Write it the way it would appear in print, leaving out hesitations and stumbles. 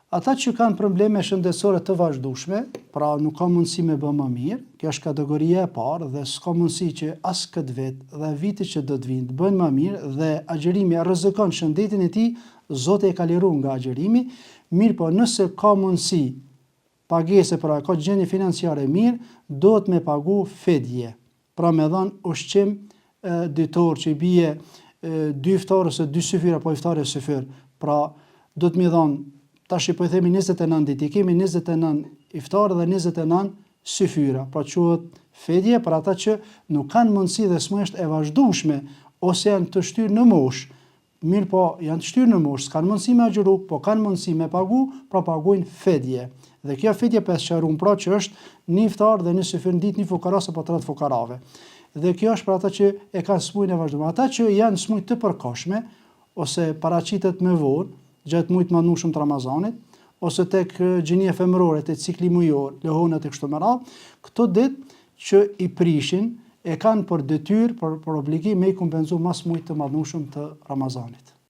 Ata që kanë probleme shëndetësore të vazhdueshme, pra nuk ka mundësi me bë më mirë, kjo është kategoria e parë dhe s'ka mundësi që as këtë vit dhe vitet që do të vinë të bëjnë më mirë dhe agjerimi rrezikon shëndetin e tij, Zoti e ka liruar nga agjerimi, mirë po nëse ka mundësi pagese, pra ka gjendje financiare mirë, duhet me pagu fidje. Pra me dhënë ushqim ditor që i bie 2 iftar ose 2 syfyra, po iftari e syfyr. Pra do të më dhënë tash po i themi 29 ditë, i kemi 29 iftar dhe 29 syfyra. Pra quhet fidje për ata që nuk kanë mundësi dhe smësht e vazhdueshme ose janë të shtyrë në moshë. Mirë po janë të shtyrë në moshë, s'kanë mundësi me agjëru, po kanë mundësi me pagu, pra paguajnë fidje. Dhe kjo fidje pesëqarum, pra që është 1 iftar dhe 1 syfyr në ditë, 1 fukaras apo 3 fukarave. Dhe kjo është për ata që e kanë smujën e vazhdueshme. Ata që janë smujë të përkohshme ose paraqitet me vonë gjatë muajit mëndueshëm të Ramazanit, ose tek gjinia femërore, tek cikli mujor, lehonat e kështu me radhë, këto ditë që i prishin e kanë për detyrë, për obligim me i kompenzu mas muajit të mëndueshëm të Ramazanit.